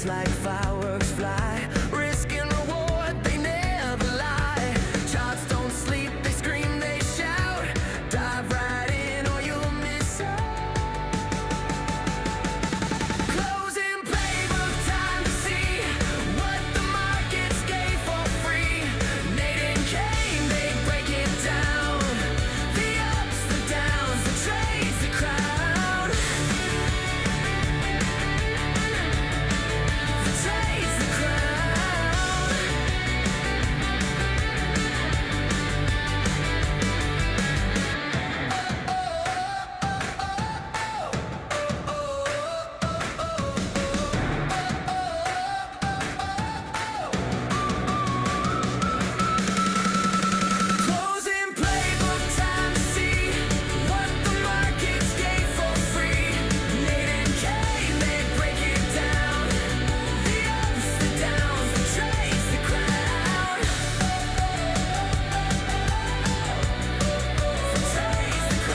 like fireworks fly. Risk and reward, they never lie. Charts don't sleep, they scream, they shout. Dive right in or you'll miss out. Closing playbook, time to see what the markets gave for free. Nate and Kane, they break it down. The ups, the downs, the trades, the crowd. The trades, the crowd. Closing playbook, time to see what the markets gave for free. Nate and Kane, they break it down. The ups, the downs, the trades, the crowd. The trades, the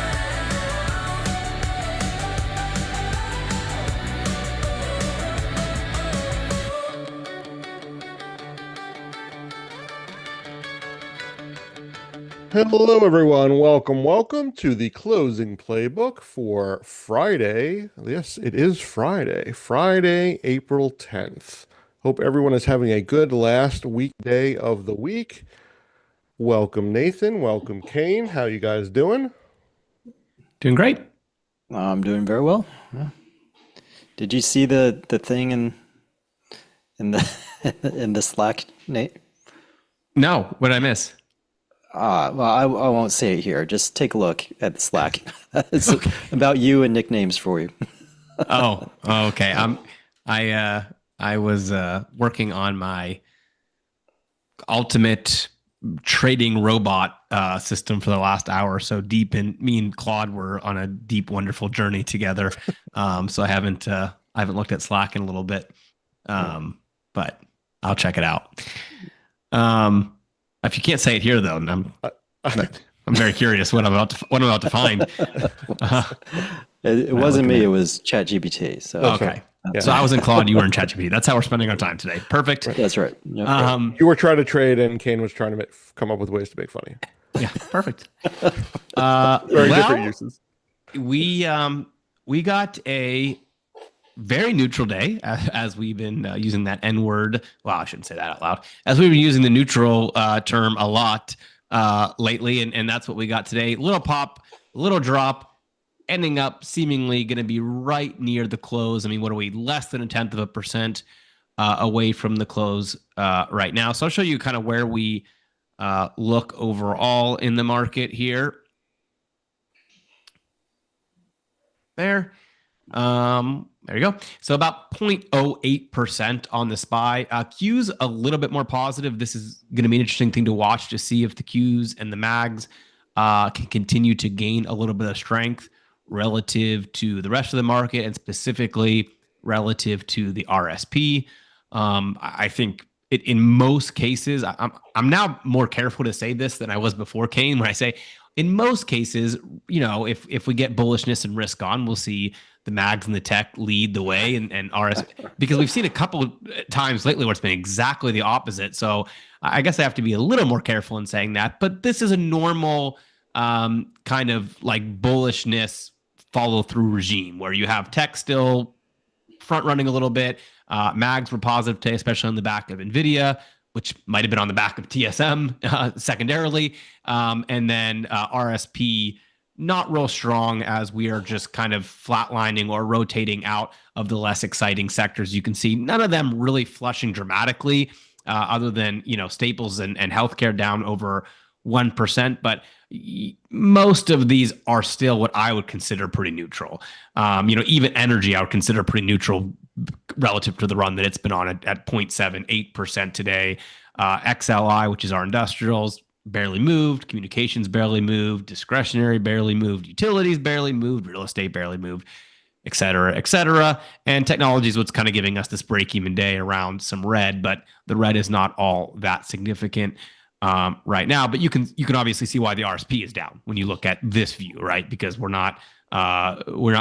Hello, everyone. Welcome to the closing playbook for Friday. Yes, it is Friday, April 10th. Hope everyone is having a good last weekday of the week. Welcome, Nathan. Welcome, Kane. How you guys doing? Doing great. I'm doing very well. Yeah. Did you see the thing in the in the Slack, Nate? No, what did I miss? Well, I won't say it here. Just take a look at the Slack. It's about you and nicknames for you. Okay. I was working on my ultimate trading robot system for the last hour or so deep, and me and Claude were on a deep, wonderful journey together. So I haven't looked at Slack in a little bit, but I'll check it out. If you can't say it here, though, I'm very curious what I'm about to find. It wasn't me. It was ChatGPT. So Okay. So I was in Claude, you were in ChatGPT. That's how we're spending our time today. Perfect. that's right. Yep. You were trying to trade, and Kane was trying to come up with ways to make fun of you. Yeah, perfect. Very different uses. We got a very neutral day, as we've been using that N word. Well, I shouldn't say that out loud. As we've been using the neutral term a lot lately, and that's what we got today. Little pop, little drop, ending up seemingly going to be right near the close. I mean, what are we? Less than 0.1% away from the close right now. So I'll show you kind of where we look overall in the market here. There. There you go. So about 0.08% on the SPY. Q's a little bit more positive. This is going to be an interesting thing to watch to see if the Q's and the MAGs can continue to gain a little bit of strength relative to the rest of the market, and specifically relative to the RSP. I think in most cases, I'm now more careful to say this than I was before, Kane, when I say in most cases, if we get bullishness and risk on, we'll see the MAGs and the tech lead the way, and RS, because we've seen a couple of times lately where it's been exactly the opposite. So I guess I have to be a little more careful in saying that, but this is a normal kind of like bullishness follow through regime where you have tech still front running a little bit. MAGs were positive today, especially on the back of NVIDIA, which might have been on the back of TSM secondarily. And then RSP, not real strong, as we are just kind of flatlining or rotating out of the less exciting sectors. You can see none of them really flushing dramatically, other than, staples and healthcare down over 1%. But most of these are still what I would consider pretty neutral. Even energy, I would consider pretty neutral relative to the run that it's been on at 0.78% today. XLI, which is our industrials, barely moved. Communications barely moved. Discretionary barely moved. Utilities barely moved. Real estate barely moved, et cetera, et cetera. And technology is what's kind of giving us this break-even day around some red, but the red is not all that significant right now. But you can obviously see why the RSP is down when you look at this view, right? Because we're not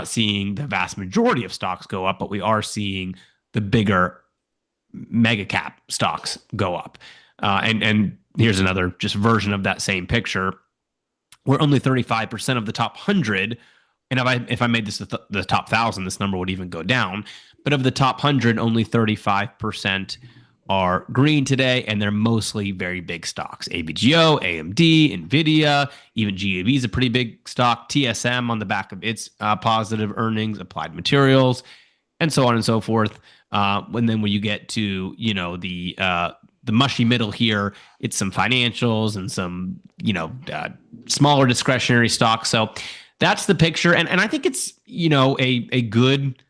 seeing the vast majority of stocks go up, but we are seeing the bigger mega cap stocks go up. And here's another just version of that same picture, where only 35% of the top 100, and if I made this the top 1,000, this number would even go down. But of the top 100, only 35% are green today, and they're mostly very big stocks. ABGO, AMD, NVIDIA, even GAV is a pretty big stock. TSM on the back of its positive earnings, Applied Materials, and so on and so forth. And then when you get to, the mushy middle here, it's some financials and some, smaller discretionary stocks. So that's the picture. And I think it's, a good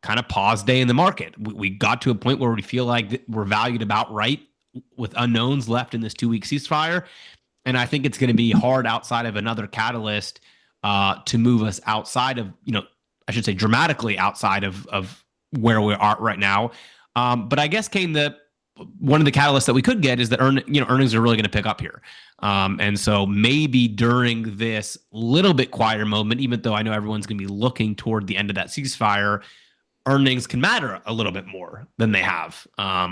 kind of pause day in the market. We got to a point where we feel like we're valued about right with unknowns left in this 2-week ceasefire. And I think it's going to be hard outside of another catalyst to move us outside of, I should say dramatically outside of where we are right now. But I guess, Kane, one of the catalysts that we could get is that earnings are really going to pick up here. And so maybe during this little bit quieter moment, even though I know everyone's going to be looking toward the end of that ceasefire, earnings can matter a little bit more than they have.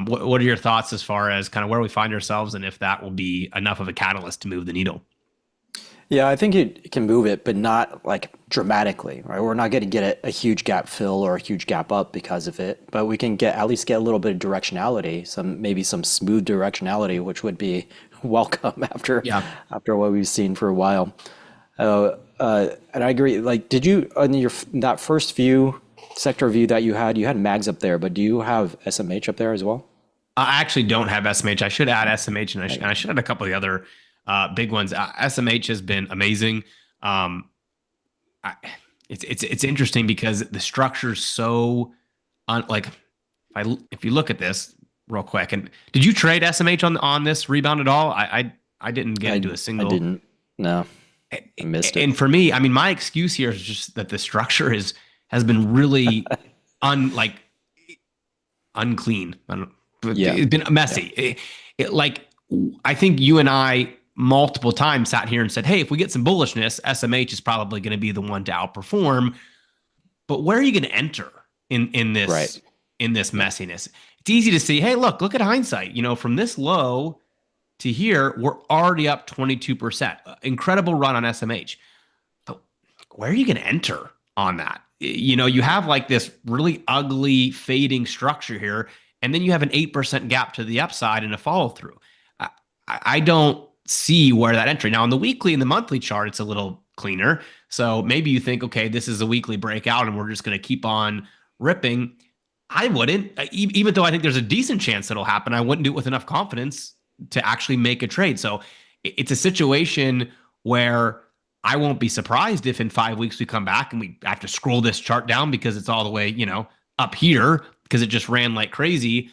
What are your thoughts as far as kind of where we find ourselves and if that will be enough of a catalyst to move the needle? Yeah, I think it can move it, but not like dramatically, right? We're not going to get a huge gap fill or a huge gap up because of it, but we can at least get a little bit of directionality, maybe some smooth directionality, which would be welcome after what we've seen for a while. And I agree. Like, did you on that first sector view that you had MAGs up there, but do you have SMH up there as well? I actually don't have SMH. I should add SMH, and I should add a couple of the other big ones. SMH has been amazing. It's interesting because the structure's so if you look at this real quick, and did you trade SMH on this rebound at all? I didn't get into a single. I didn't. No, I missed it. And for me, I mean, my excuse here is just that the structure has been really unclean. It's been messy. Yeah. I think you and I multiple times sat here and said, hey, if we get some bullishness, SMH is probably going to be the one to outperform. But where are you going to enter in this in this messiness? It's easy to see, hey, look at hindsight. From this low to here, we're already up 22%. Incredible run on SMH. But where are you going to enter on that? You have like this really ugly fading structure here, and then you have an 8% gap to the upside and a follow through. I don't see where that entry. Now on the weekly and the monthly chart, it's a little cleaner. So maybe you think, okay, this is a weekly breakout and we're just going to keep on ripping. I wouldn't, even though I think there's a decent chance it'll happen. I wouldn't do it with enough confidence to actually make a trade. So it's a situation where I won't be surprised if in 5 weeks we come back and we have to scroll this chart down because it's all the way, up here because it just ran like crazy.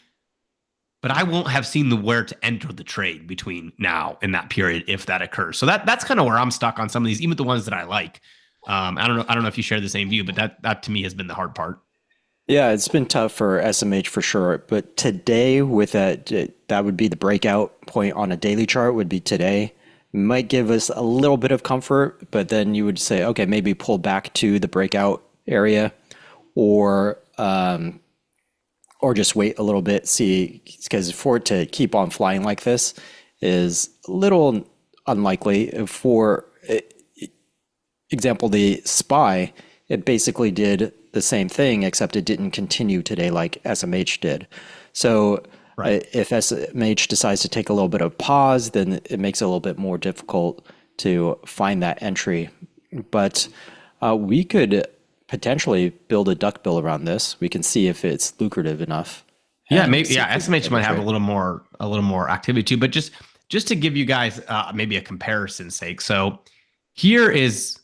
But I won't have seen where to enter the trade between now and that period if that occurs. So that's kind of where I'm stuck on some of these, even the ones that I like. I don't know if you share the same view, but that to me has been the hard part. Yeah, it's been tough for SMH for sure. But today, with that would be the breakout point on a daily chart. Would be today. Might give us a little bit of comfort, but then you would say, okay, maybe pull back to the breakout area, or just wait a little bit, see, because for it to keep on flying like this is a little unlikely. For example, the SPY, it basically did the same thing, except it didn't continue today like SMH did. So if SMH decides to take a little bit of pause, then it makes it a little bit more difficult to find that entry. But we could potentially build a duck bill around this. We can see if it's lucrative enough. Yeah, maybe. Yeah, SMH might have a little more activity too. But just to give you guys maybe a comparison sake, so here is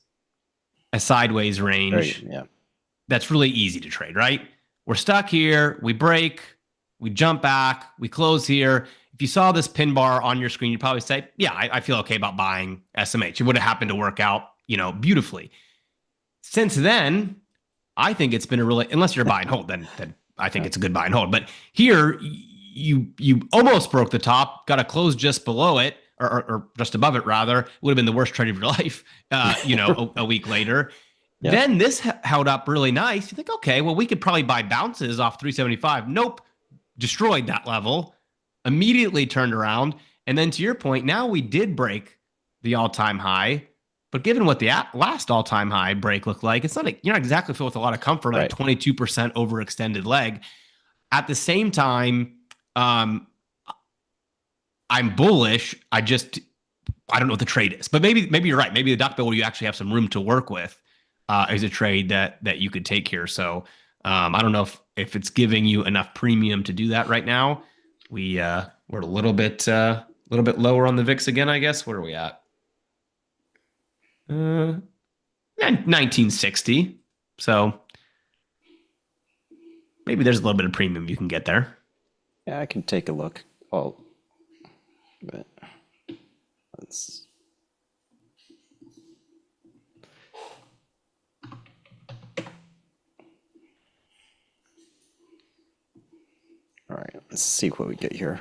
a sideways range. That's really easy to trade, right? We're stuck here. We break. We jump back. We close here. If you saw this pin bar on your screen, you'd probably say, "Yeah, I feel okay about buying SMH." It would have happened to work out, beautifully. Since then, I think it's been a really, unless you're a buy and hold, then I think it's a good buy and hold. But here, you almost broke the top, got to close just below it, or just above it, rather. It would have been the worst trade of your life, a week later. Yep. Then this held up really nice. You think, okay, well, we could probably buy bounces off 375. Nope. destroyed that level, immediately turned around. And then to your point, now we did break the all-time high. But given what the last all-time high break looked like, it's not you're not exactly filled with a lot of comfort on a 22% overextended leg. At the same time, I'm bullish. I don't know what the trade is, but maybe you're right. Maybe the duck bill where you actually have some room to work with is a trade that you could take here. So I don't know if it's giving you enough premium to do that right now. We're a little bit lower on the VIX again, I guess. What are we at? 1960. So maybe there's a little bit of premium you can get there. Yeah, I can take a look. Oh, but let's. All right, let's see what we get here.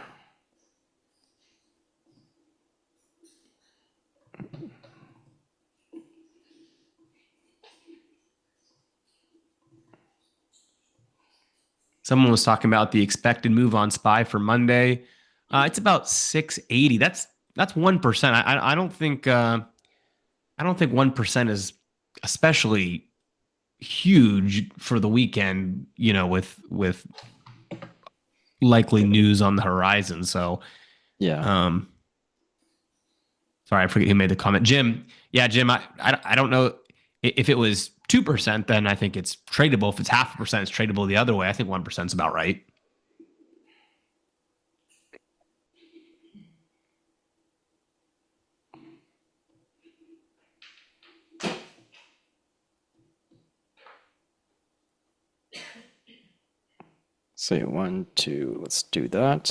Someone was talking about the expected move on SPY for Monday. It's about 680. That's 1%. I don't think 1% is especially huge for the weekend, with likely news on the horizon. So yeah. Sorry, I forget who made the comment. Jim. Yeah, Jim, I don't know if it was 2%, then I think it's tradable. If it's 0.5%, it's tradable the other way. I think 1% is about right. Say 1, 2, let's do that.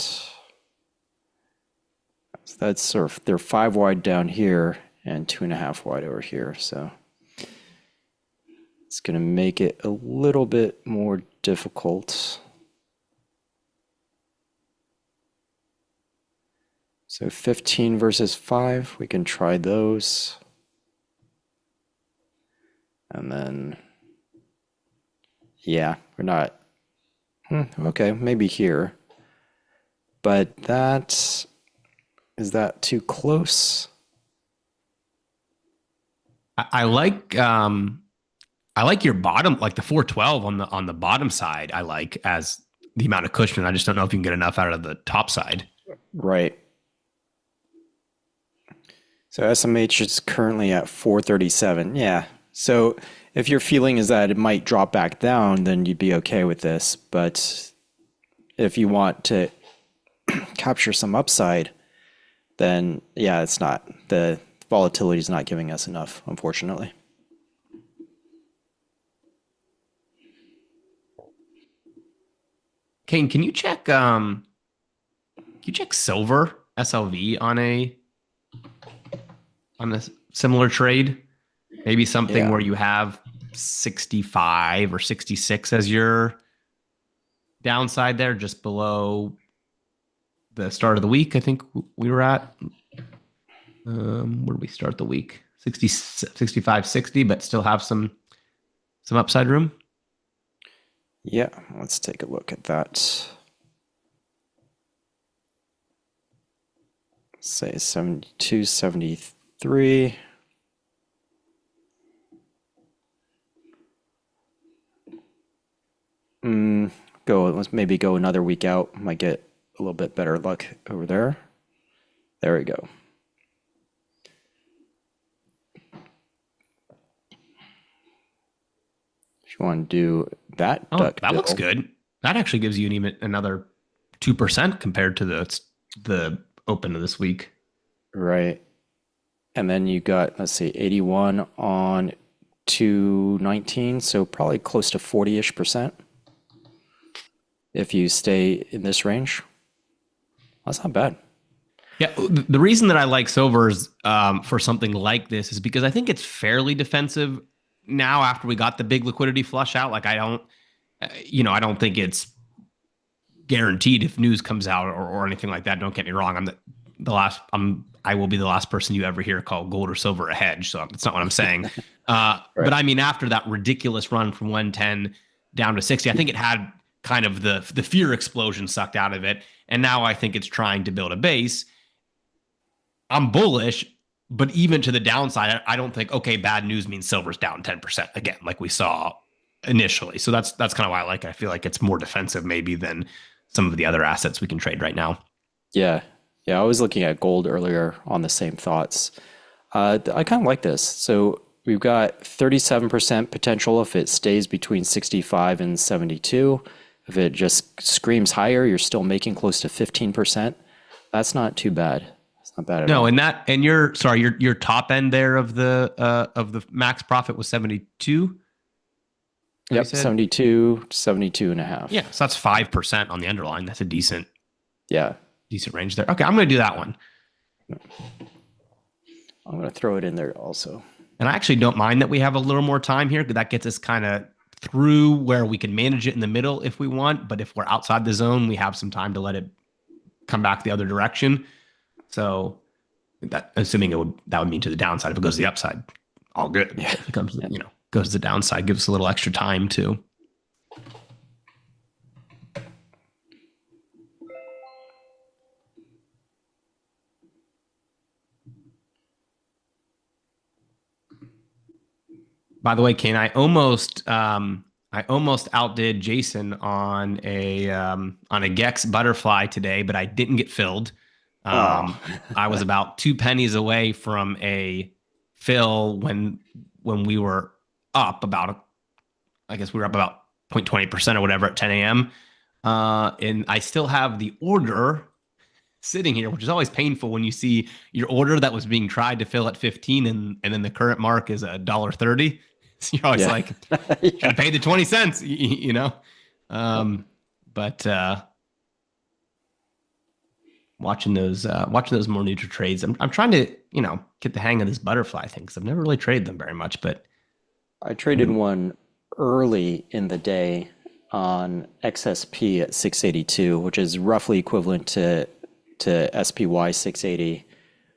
So that's sort of, they're 5 wide down here and 2.5 wide over here. So it's going to make it a little bit more difficult. So 15 versus 5, we can try those. And then, yeah, we're not, okay, maybe here. But is that too close? I like your bottom, like the 412 on the bottom side. I like as the amount of cushion. I just don't know if you can get enough out of the top side. Right. So SMH is currently at 437. Yeah. So if your feeling is that it might drop back down, then you'd be okay with this. But if you want to capture some upside, then yeah, it's not. The volatility is not giving us enough, unfortunately. Kane, can you check silver SLV on a similar trade? Maybe something where you have 65 or 66 as your downside there, just below the start of the week. I think we were at, where did we start the week? 60, 65, 60, but still have some upside room. Yeah, let's take a look at that. Say 72, 73. Let's maybe go another week out. Might get a little bit better luck over there. There we go. If you want to do that, that looks good. That actually gives you another 2% compared to the open of this week. Right. And then you got, let's see, 81 on 219, so probably close to 40-ish%. If you stay in this range, that's not bad. Yeah, the reason that I like silvers for something like this is because I think it's fairly defensive now after we got the big liquidity flush out. Like I don't think it's guaranteed if news comes out or anything like that. Don't get me wrong. I will be the last person you ever hear call gold or silver a hedge. So that's not what I'm saying. Right. But I mean, after that ridiculous run from 110 down to 60, I think it had kind of the fear explosion sucked out of it. And now I think it's trying to build a base. I'm bullish, but even to the downside, I don't think, okay, bad news means silver's down 10% again, like we saw initially. So that's kind of why I feel like it's more defensive maybe than some of the other assets we can trade right now. Yeah. Yeah. I was looking at gold earlier on the same thoughts. I kind of like this. So we've got 37% potential if it stays between 65 and 72. If it just screams higher, you're still making close to 15%. That's not too bad. It's not bad at all. No, and your top end there of the max profit was 72. Yep, 72 and a half. Yeah, so that's 5% on the underlying. That's a decent Yeah. range there. Okay, I'm going to do that one. I'm going to throw it in there also. And I actually don't mind that we have a little more time here, because that gets us kind of through where we can manage it in the middle if we want. But if we're outside the zone, we have some time to let it come back the other direction. So that, assuming that would mean to the downside. If it goes to the upside, all good. Yeah. If it comes, goes to the downside, gives us a little extra time too. By the way, Kane, I almost outdid Jason on a Gex butterfly today, but I didn't get filled. I was about 2 pennies away from a fill when we were up about, I guess we were up about 0.20% or whatever at 10 a.m. And I still have the order sitting here, which is always painful when you see your order that was being tried to fill at 15 and then the current mark is $1.30. So you're always like, should pay the 20 cents, but watching those more neutral trades, I'm trying to, get the hang of this butterfly thing, because I've never really traded them very much, but I traded one early in the day on XSP at 682, which is roughly equivalent to SPY 680.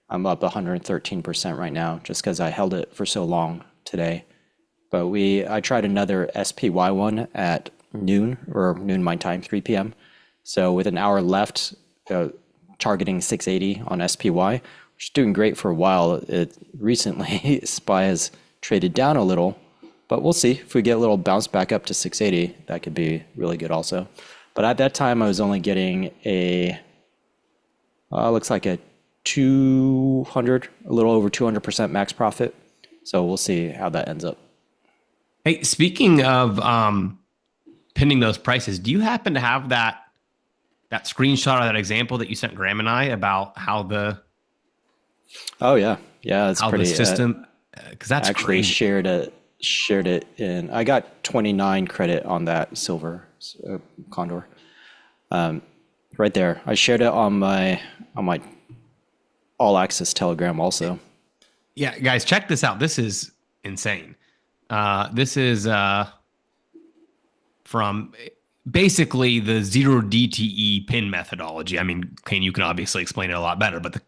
I'm up 113% right now just because I held it for so long today. But I tried another SPY one at noon my time, 3 p.m. So with an hour left, targeting 680 on SPY, which is doing great for a while. It recently SPY has traded down a little, but we'll see if we get a little bounce back up to 680. That could be really good also. But at that time, I was only getting looks like a 200, a little over 200% max profit. So we'll see how that ends up. Hey, speaking of pinning those prices, do you happen to have that screenshot or that example that you sent Graham and I about how the it's how pretty the system, because that's actually crazy. shared it in. I got 29 credit on that silver condor right there. I shared it on my all access Telegram also. Yeah, guys, check this out. This is insane. This is from basically the 0DTE pin methodology. I mean, Kane, you can obviously explain it a lot better, but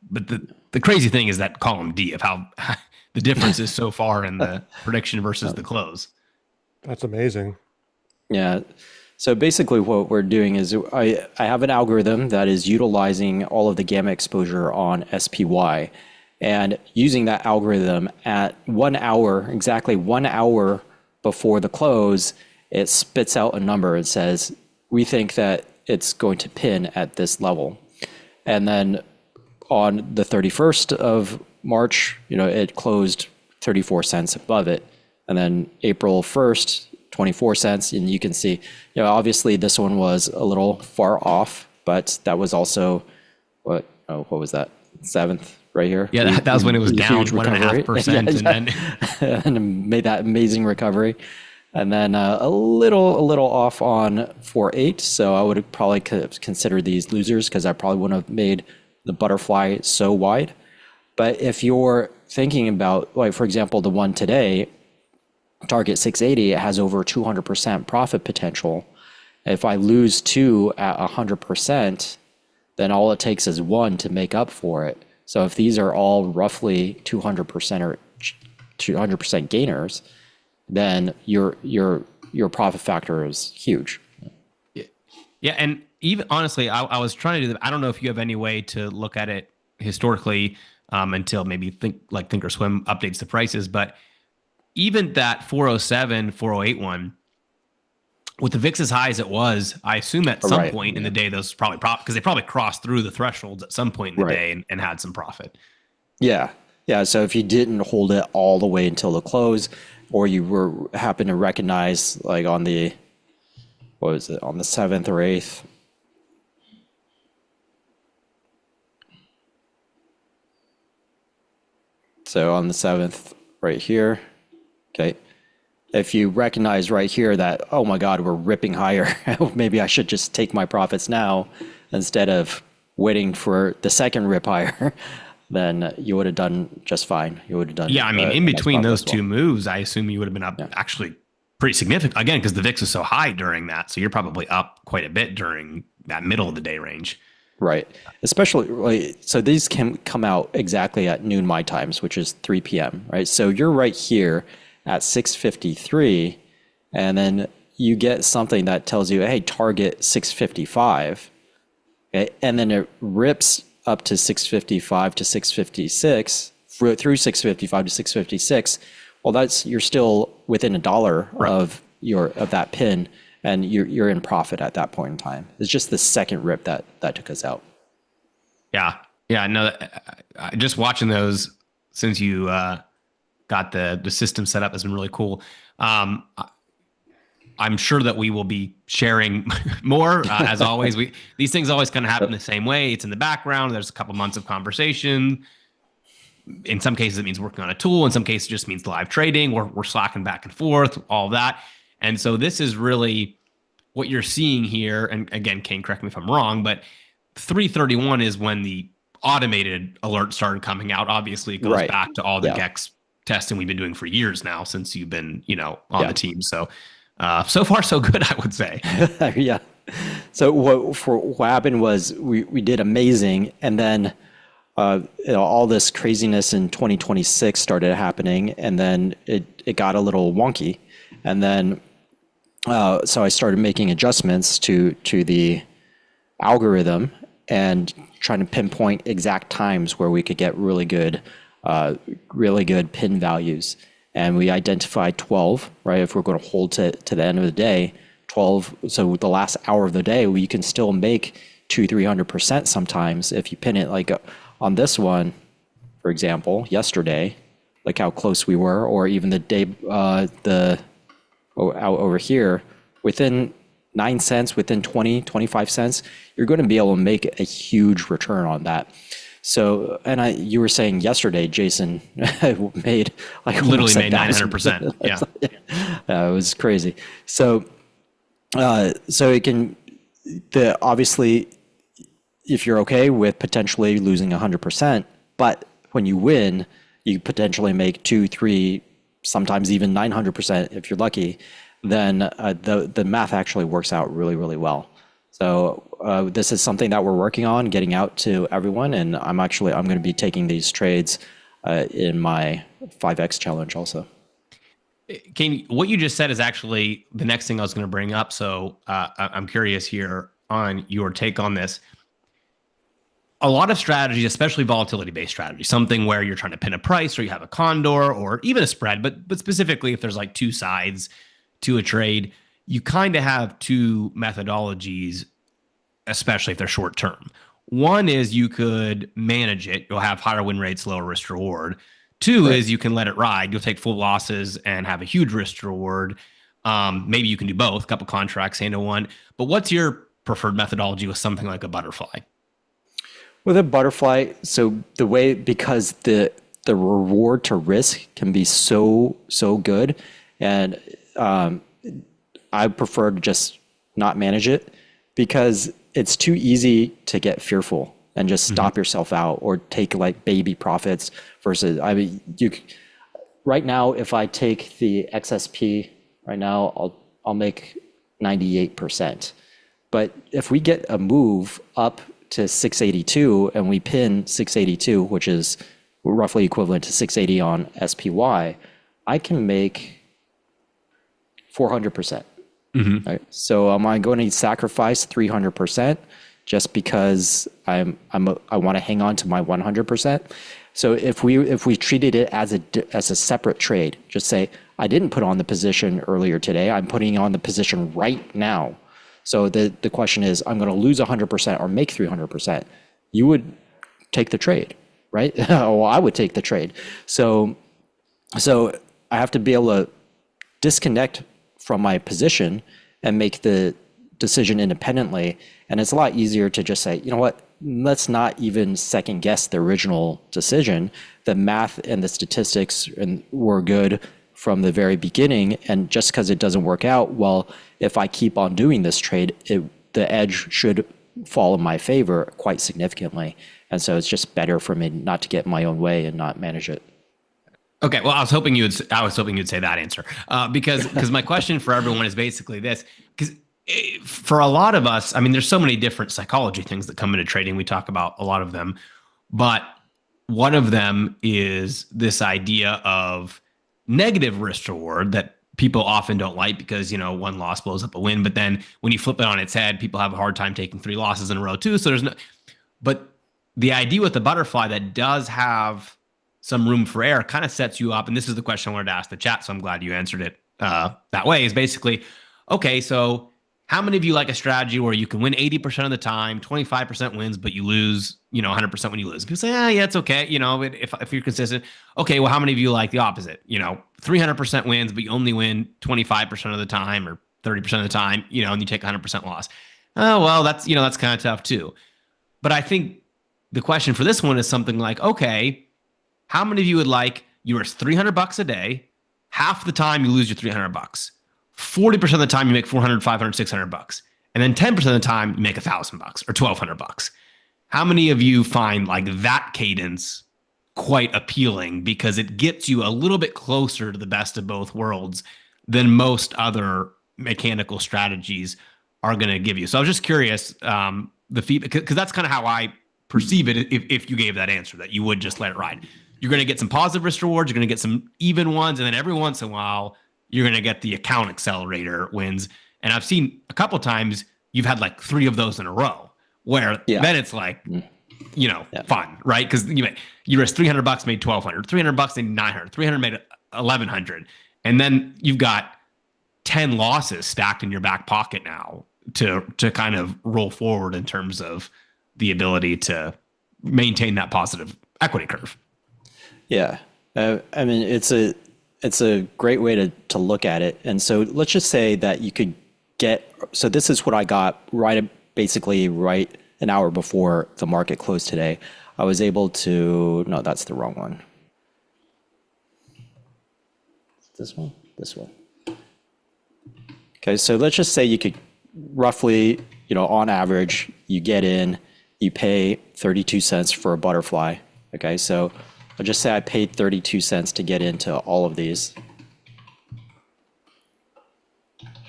the crazy thing is that column D of how the difference is so far in the prediction versus the close. That's amazing. Yeah. So basically what we're doing is I have an algorithm that is utilizing all of the gamma exposure on SPY, and using that algorithm at 1 hour, exactly 1 hour before the close, it spits out a number. It says, we think that it's going to pin at this level. And then on the 31st of March, it closed 34 cents above it. And then April 1st, 24 cents. And you can see, obviously this one was a little far off, but that was also, what was that? 7th right here. Yeah, that was when it was down 1.5%. And then and made that amazing recovery. And then a little off on 4.8. So I would probably consider these losers because I probably wouldn't have made the butterfly so wide. But if you're thinking about, like, for example, the one today, target 680, it has over 200% profit potential. If I lose 2 at 100%, then all it takes is 1 to make up for it. So if these are all roughly 200% or 200% gainers, then your profit factor is huge. Yeah, and even honestly, I was trying to do that. I don't know if you have any way to look at it historically until maybe Thinkorswim updates the prices, but even that 407, 408 one, with the VIX as high as it was, I assume at some Right. point in the day, those probably because they probably crossed through the thresholds at some point in the Right. day and had some profit. Yeah. Yeah. So if you didn't hold it all the way until the close, or you happen to recognize like on the, what was it, on the 7th or 8th? So on the 7th right here, okay. If you recognize right here that, oh my God, we're ripping higher, maybe I should just take my profits now instead of waiting for the second rip higher, then you would have done just fine. You would have done. Yeah, I mean, in a nice between profit those as well. two moves, I assume you would have been up actually pretty significant again because the VIX was so high during that. So you're probably up quite a bit during that middle of the day range. Right. Especially, like, so these can come out exactly at noon my times, which is 3 p.m. Right. So you're right here at 6:53, and then you get something that tells you, hey, target 6:55. Okay, and then it rips up to 6:55 to 6:56 through 6:55 to 6:56. Well, you're still within $1 of that pin, and you're in profit at that point in time. It's just the second rip that took us out. Yeah, yeah. No, just watching those since you got the system set up has been really cool. I'm sure that we will be sharing more. As always, these things always kind of happen the same way. It's in the background. There's a couple months of conversation. In some cases, it means working on a tool. In some cases, it just means live trading. We're slacking back and forth, all that. And so this is really what you're seeing here. And again, Kane, correct me if I'm wrong, but 331 is when the automated alert started coming out. Obviously, it goes back to all the GEX testing we've been doing for years now since you've been, on the team. So, so far so good, I would say. Yeah. So what happened was we did amazing, and then all this craziness in 2026 started happening, and then it got a little wonky, and then so I started making adjustments to the algorithm and trying to pinpoint exact times where we could get really good pin values. And we identified 12, right? If we're going to hold to the end of the day, 12. So the last hour of the day, you can still make 200-300% sometimes if you pin it. Like on this one, for example, yesterday, like how close we were, or even the day, out over here, within 9 cents, within 20, 25 cents, you're going to be able to make a huge return on that. So, and you were saying yesterday, Jason made like literally made 900%. Yeah. It was crazy. So it can, obviously, if you're okay with potentially losing 100%, but when you win, you potentially make 2, 3, sometimes even 900% if you're lucky, then the math actually works out really, really well. So this is something that we're working on, getting out to everyone, and I'm going to be taking these trades in my 5X challenge also. Kane, what you just said is actually the next thing I was going to bring up. So I'm curious here on your take on this. A lot of strategies, especially volatility-based strategies, something where you're trying to pin a price or you have a condor or even a spread, but specifically if there's like two sides to a trade, you kind of have two methodologies, especially if they're short term. One is you could manage it. You'll have higher win rates, lower risk reward. Two is you can let it ride. You'll take full losses and have a huge risk reward. Maybe you can do both, a couple contracts, hand to one. But what's your preferred methodology with something like a butterfly? With a butterfly, so the way, because the reward to risk can be so good, and I prefer to just not manage it because it's too easy to get fearful and just stop yourself out or take like baby profits versus, I mean, right now, if I take the XSP right now, I'll make 98%. But if we get a move up to 682 and we pin 682, which is roughly equivalent to 680 on SPY, I can make 400%. Right? So am I going to sacrifice 300% just because I want to hang on to my 100%? So if we treated it as a separate trade, just say I didn't put on the position earlier today, I'm putting on the position right now. So the question is, I'm going to lose 100% or make 300%. You would take the trade, right? Well, I would take the trade. So I have to be able to disconnect from my position and make the decision independently. And it's a lot easier to just say, you know what, let's not even second guess the original decision. The math and the statistics were good from the very beginning. And just because it doesn't work out, well, if I keep on doing this trade, the edge should fall in my favor quite significantly. And so it's just better for me not to get in my own way and not manage it. Okay, well, I was hoping you'd say that answer because my question for everyone is basically this: because for a lot of us, I mean, there's so many different psychology things that come into trading. We talk about a lot of them, but one of them is this idea of negative risk reward that people often don't like because, you know, one loss blows up a win. But then when you flip it on its head, people have a hard time taking 3 losses in a row too. So there's no, but the idea with the butterfly that does have some room for error kind of sets you up. And this is the question I wanted to ask the chat, so I'm glad you answered it that way, is basically, okay, so how many of you like a strategy where you can win 80% of the time, 25% wins, but you lose, you know, 100% when you lose? People say, yeah, it's okay. You know, if you're consistent. Okay, well, how many of you like the opposite? You know, 300% wins, but you only win 25% of the time or 30% of the time, you know, and you take 100% loss. Oh, well, that's kind of tough too. But I think the question for this one is something like, okay, how many of you would like you risk $300 a day, half the time you lose your $300, 40% of the time you make $400, $500, $600, and then 10% of the time you make $1,000 or $1,200? How many of you find like that cadence quite appealing because it gets you a little bit closer to the best of both worlds than most other mechanical strategies are going to give you? So I was just curious, the feedback, because that's kind of how I perceive it. If you gave that answer, that you would just let it ride. You're going to get some positive risk rewards. You're going to get some even ones. And then every once in a while, you're going to get the account accelerator wins. And I've seen a couple of times you've had like 3 of those in a row where then it's like, you know, fun, right? Because you risked $300, made $1,200, $300 made $900, $300 made $1,100. And then you've got 10 losses stacked in your back pocket now to kind of roll forward in terms of the ability to maintain that positive equity curve. Yeah. I mean, it's a great way to look at it. And so let's just say that you could so this is what I got basically right an hour before the market closed today. I was able to, no, that's the wrong one. This one. Okay. So let's just say you could roughly, you know, on average, you get in, you pay 32 cents for a butterfly. Okay. So I'll just say I paid 32 cents to get into all of these.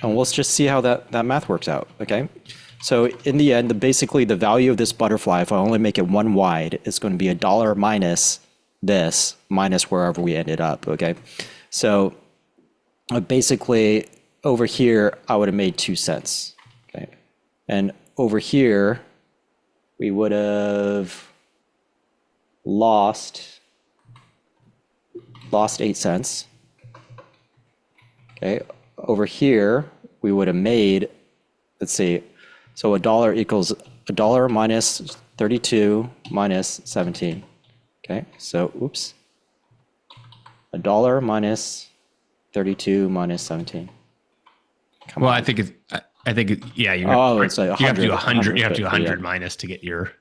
And let's just see how that math works out, okay? So in the end, basically the value of this butterfly, if I only make it one wide, is going to be $1 minus this, minus wherever we ended up, okay? So basically over here, I would have made 2 cents, okay? And over here, we would have lost 8 cents. Okay, over here, we would have made, let's see, so $1 equals $1 minus 32 minus 17. Okay, so, oops. $1 minus 32 minus 17. Well, I think yeah, you it's like you have to do 100. You have to do 100 yeah. minus to get your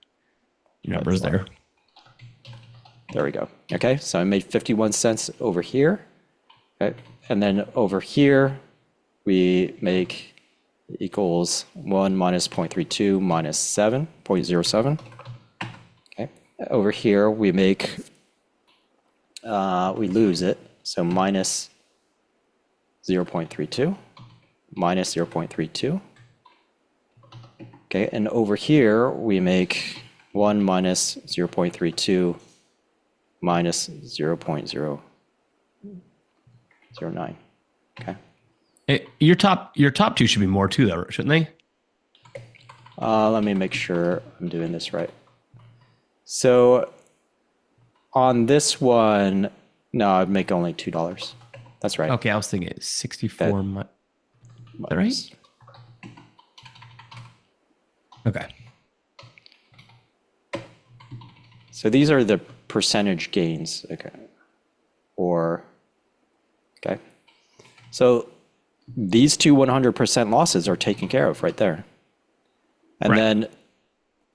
numbers there. There we go. Okay, so I made 51 cents over here. Okay, and then over here, we make equals 1 minus 0.32 minus 0.07. Okay, over here, we make, we lose it. So minus 0.32, minus 0.32. Okay, and over here, we make 1 minus 0.32 minus 0.009. Okay. Your top two should be more too, though, shouldn't they? Let me make sure I'm doing this right. So on this one, no, I'd make only $2. That's right. Okay, I was thinking 64. Is that right? Okay. So these are the percentage gains. Okay. Okay. So these two 100% losses are taken care of right there. And Right. then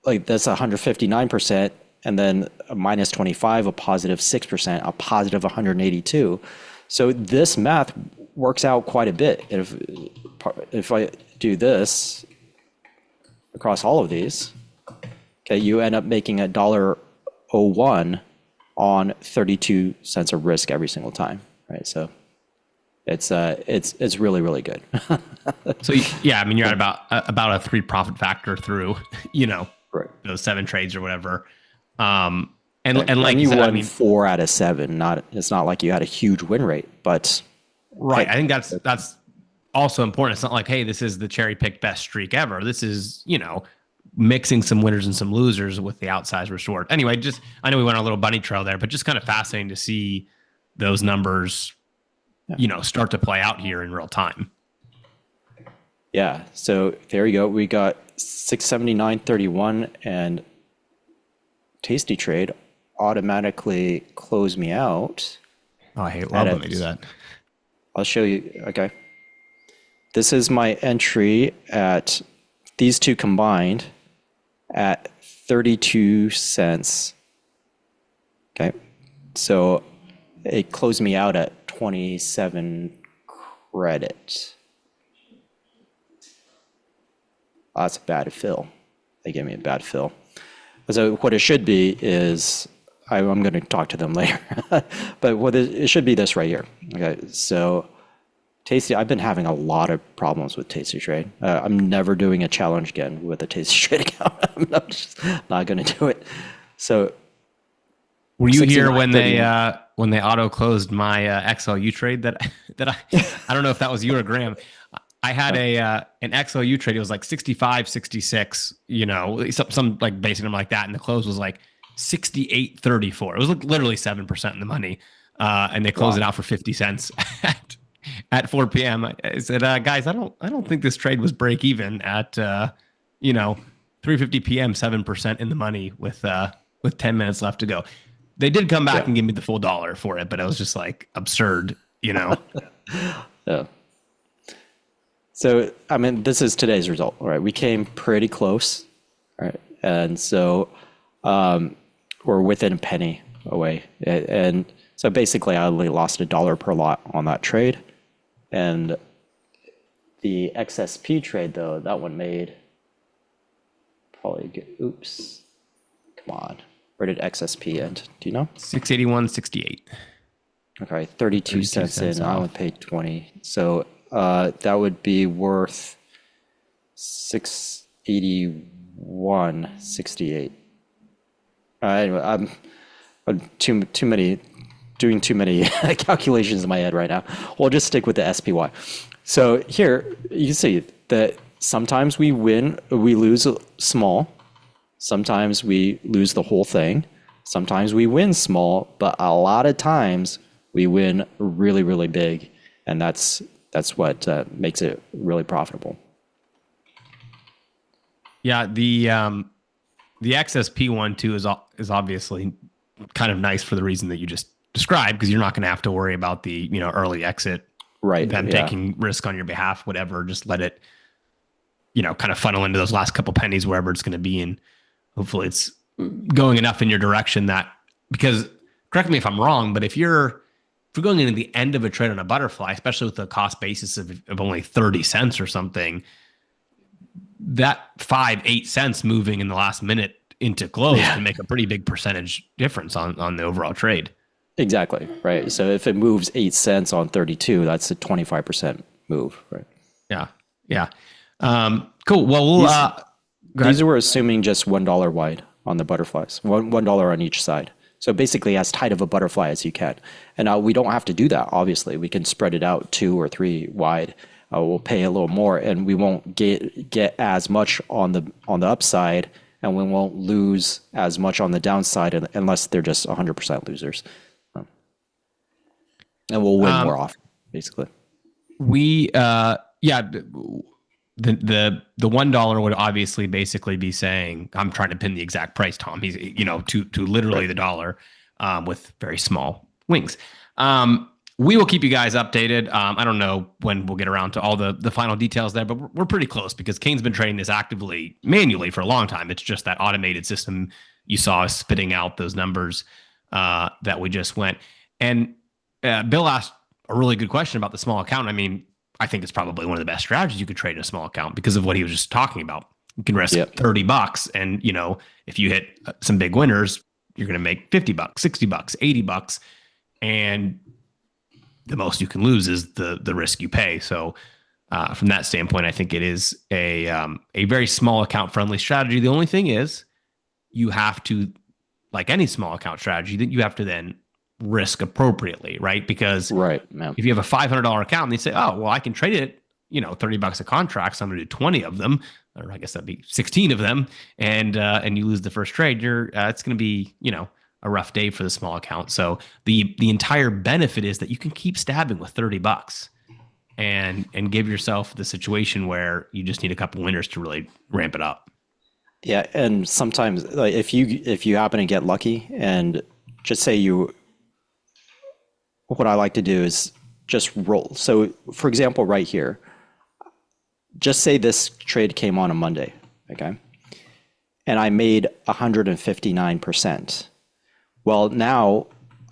like that's 159%, and then a minus 25, a positive 6%, a positive 182. So this math works out quite a bit. If I do this across all of these, okay, you end up making $1.01 on 32 cents of risk every single time, right? So it's really, really good. So yeah, I mean, you're at about a 3 profit factor through, Right. those 7 trades or whatever. And like And you you said, won I mean, 4 out of 7. It's not like you had a huge win rate, but right. I think that's also important. It's not like, hey, this is the cherry picked best streak ever. This is, mixing some winners and some losers with the outsized reward. Anyway, I know we went on a little bunny trail there, but just kind of fascinating to see those numbers, start to play out here in real time. yeah. So there you go. We got 679.31, and Tasty Trade automatically closed me out. Oh, I hate love when they do that. I'll show you. Okay. This is my entry at these two combined at 32 cents. Okay. So it closed me out at 27 credit. Oh, that's a bad fill. They gave me a bad fill. So what it should be is, I'm going to talk to them later, but what it should be this right here. Okay, so Tasty, I've been having a lot of problems with Tasty Trade. I'm never doing a challenge again with a Tasty Trade account. I'm just not going to do it. So were you here when they auto closed my XLU trade that I don't know if that was you or Graham. I had an XLU trade. It was like 65, 66, some like basic number like that. And the close was like 68.34. It was like literally 7% in the money. And they closed it out for 50 cents at 4 p.m. I said, guys, I don't think this trade was break even at, 3:50 p.m., 7% in the money with 10 minutes left to go. They did come back and give me the full $1 for it, but it was just like absurd, Yeah. So, I mean, this is today's result, all right? We came pretty close, all right? And so we're within a penny away. And so basically I only lost $1 per lot on that trade. And the XSP trade, though, that one made probably good. Oops. Come on. Where did XSP end? Do you know? 681.68. Okay, 32 cents cents in. I only paid 20. So that would be worth 681.68. Anyway, I'm doing too many calculations in my head right now. We'll just stick with the SPY. So here you can see that sometimes we lose small. Sometimes we lose the whole thing. Sometimes we win small, but a lot of times we win really, really big, and that's what makes it really profitable. Yeah, the XSP one too is obviously kind of nice for the reason that you just described, because you're not going to have to worry about the early exit, Right? them taking risk on your behalf, whatever. Just let it kind of funnel into those last couple pennies wherever it's going to be, and hopefully it's going enough in your direction that, because correct me if I'm wrong, but if you're going into the end of a trade on a butterfly, especially with the cost basis of only 30 cents or something, that 5-8 cents moving in the last minute into close can make a pretty big percentage difference on the overall trade. Exactly, right. So if it moves 8 cents on 32, that's a 25% move, right? Yeah. Cool. Well, these were assuming just $1 wide on the butterflies, $1 on each side. So basically as tight of a butterfly as you can. And now we don't have to do that, obviously. We can spread it out 2 or 3 wide. we'll pay a little more, and we won't get as much on the upside, and we won't lose as much on the downside unless they're just 100% losers. And we'll win more often, basically. We the $1 would obviously basically be saying, I'm trying to pin the exact price, Tom. He's to literally the dollar, with very small wings. We will keep you guys updated. I don't know when we'll get around to all the final details there, but we're pretty close because Kane's been trading this actively manually for a long time. It's just that automated system you saw us spitting out those numbers that we just went. And Bill asked a really good question about the small account. I mean, I think it's probably one of the best strategies you could trade in a small account because of what he was just talking about. You can risk $30, and if you hit some big winners, you're going to make $50, $60, $80, and the most you can lose is the risk you pay. So from that standpoint, I think it is a very small account friendly strategy. The only thing is you have to, like any small account strategy, that you have to then risk appropriately, right? Because if you have a $500 account and they say, oh, well, I can trade it, $30 a contract, so I'm going to do 20 of them, or I guess that'd be 16 of them, and you lose the first trade, it's going to be, a rough day for the small account. So the entire benefit is that you can keep stabbing with $30 and give yourself the situation where you just need a couple winners to really ramp it up. Yeah, and sometimes like if you happen to get lucky and just say what I like to do is just roll. So for example, right here, just say this trade came on a Monday, okay? And I made 159%. Well, now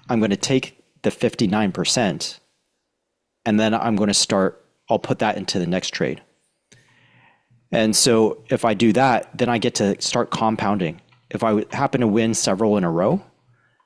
I'm going to take the 59% and then I'll put that into the next trade. And so if I do that, then I get to start compounding. If I happen to win several in a row,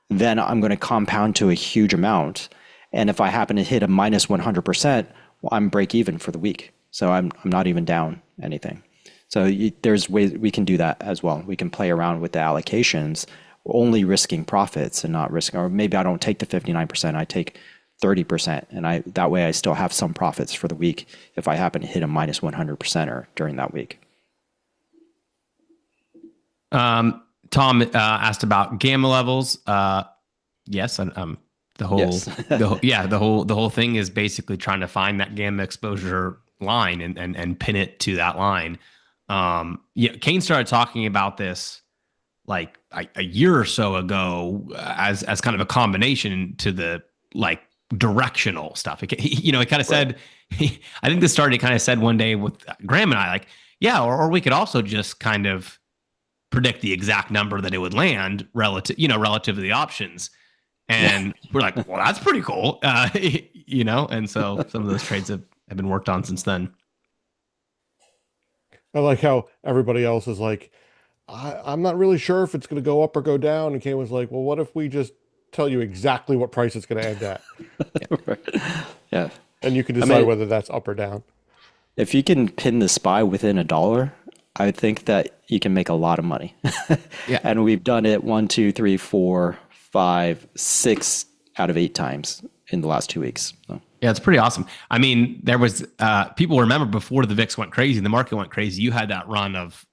then I'm going to compound to a huge amount. And if I happen to hit a minus 100%, well, I'm break even for the week. So I'm not even down anything. So there's ways we can do that as well. We can play around with the allocations, only risking profits and not risking, or maybe I don't take the 59%, I take 30%. And that way I still have some profits for the week if I happen to hit a minus 100%er during that week. Tom asked about gamma levels. Yes, the whole thing is basically trying to find that gamma exposure line and pin it to that line. Kane started talking about this like a year or so ago as kind of a combination to the like directional stuff. It kind of said, I think this started, kind of said one day with Graham and I, like, or we could also just kind of predict the exact number that it would land relative to the options. And we're like, well, that's pretty cool. And so some of those trades have been worked on since then. I like how everybody else is like, I'm not really sure if it's going to go up or go down. And Kane was like, well, what if we just tell you exactly what price it's going to end at? Yeah. And you can decide whether that's up or down. If you can pin the SPY within $1, I think that you can make a lot of money. Yeah. And we've done it 1, 2, 3, 4, 5, 6 out of 8 times in the last 2 weeks. So. Yeah, it's pretty awesome. I mean, there was people remember before the VIX went crazy, the market went crazy. You had that run of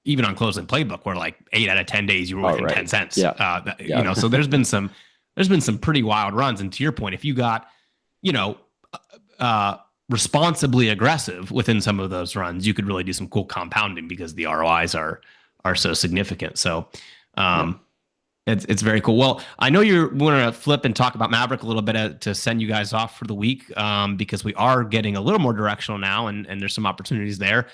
even on closing playbook where like 8 out of 10 days you were within 10 cents. Yeah. So there's been some pretty wild runs. And to your point, if you got, responsibly aggressive within some of those runs, you could really do some cool compounding because the ROIs are so significant. So it's very cool. Well, I know you're going to flip and talk about Maverick a little bit to send you guys off for the week because we are getting a little more directional now and there's some opportunities there.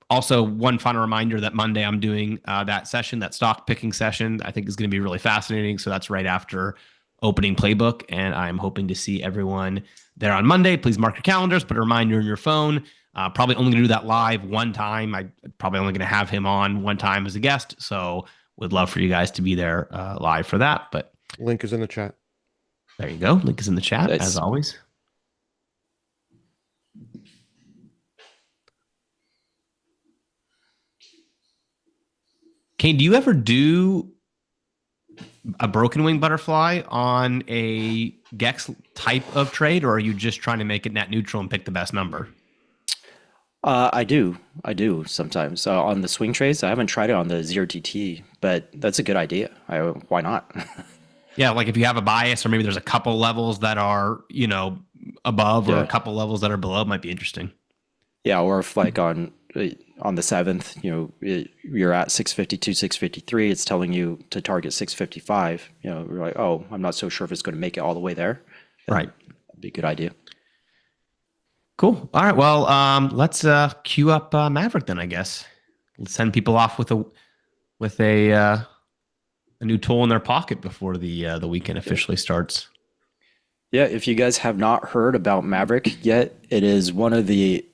Also, one final reminder that Monday I'm doing that session, that stock picking session, I think is going to be really fascinating. So that's right after opening playbook. And I'm hoping to see everyone there on Monday. Please mark your calendars, put a reminder in your phone. Probably only going to do that live one time. I'm probably only going to have him on one time as a guest. So would love for you guys to be there live for that. But link is in the chat. There you go. Link is in the chat, as always. Kane, do you ever do a broken wing butterfly on a Gex type of trade, or are you just trying to make it net neutral and pick the best number? I do sometimes on the swing trades. I haven't tried it on the 0DT, but that's a good idea. Why not? Yeah, like if you have a bias, or maybe there's a couple levels that are, above, or a Yeah. couple levels that are below, might be interesting. Yeah, or if like on the 7th, you're at 652, 653, it's telling you to target 655. You're like, oh, I'm not so sure if it's going to make it all the way there. Then Right. that'd be a good idea. Cool. All right. Well, let's queue up Maverick then, I guess. Let's send people off with a new tool in their pocket before the weekend officially starts. Yeah, if you guys have not heard about Maverick yet, it is one of the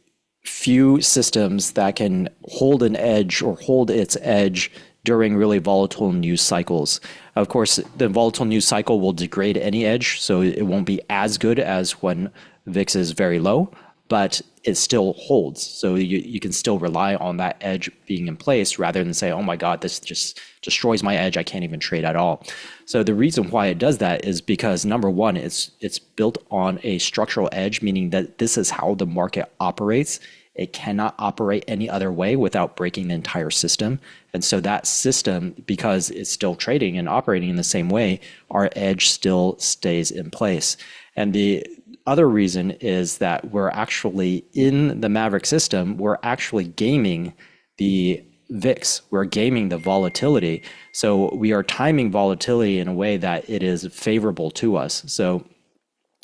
few systems that can hold an edge or hold its edge during really volatile news cycles. Of course, the volatile news cycle will degrade any edge, so it won't be as good as when VIX is very low, but it still holds. So you can still rely on that edge being in place rather than say, oh my God, this just destroys my edge. I can't even trade at all. So the reason why it does that is because number one, it's built on a structural edge, meaning that this is how the market operates. It cannot operate any other way without breaking the entire system. And so that system, because it's still trading and operating in the same way, our edge still stays in place. And the other reason is that we're actually in the Maverick system, we're actually gaming the VIX, we're gaming the volatility. So we are timing volatility in a way that it is favorable to us. So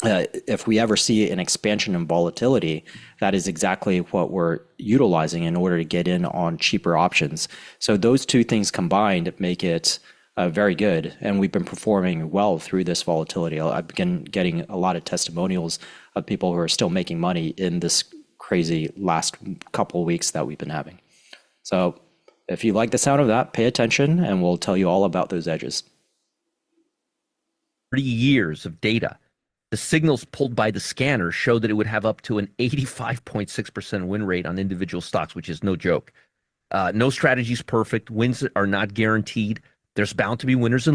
if we ever see an expansion in volatility, that is exactly what we're utilizing in order to get in on cheaper options. So those two things combined make it very good. And we've been performing well through this volatility. I've been getting a lot of testimonials of people who are still making money in this crazy last couple of weeks that we've been having. So if you like the sound of that, pay attention and we'll tell you all about those edges. 30 years of data. The signals pulled by the scanner show that it would have up to an 85.6% win rate on individual stocks, which is no joke. No strategy is perfect. Wins are not guaranteed. There's bound to be winners and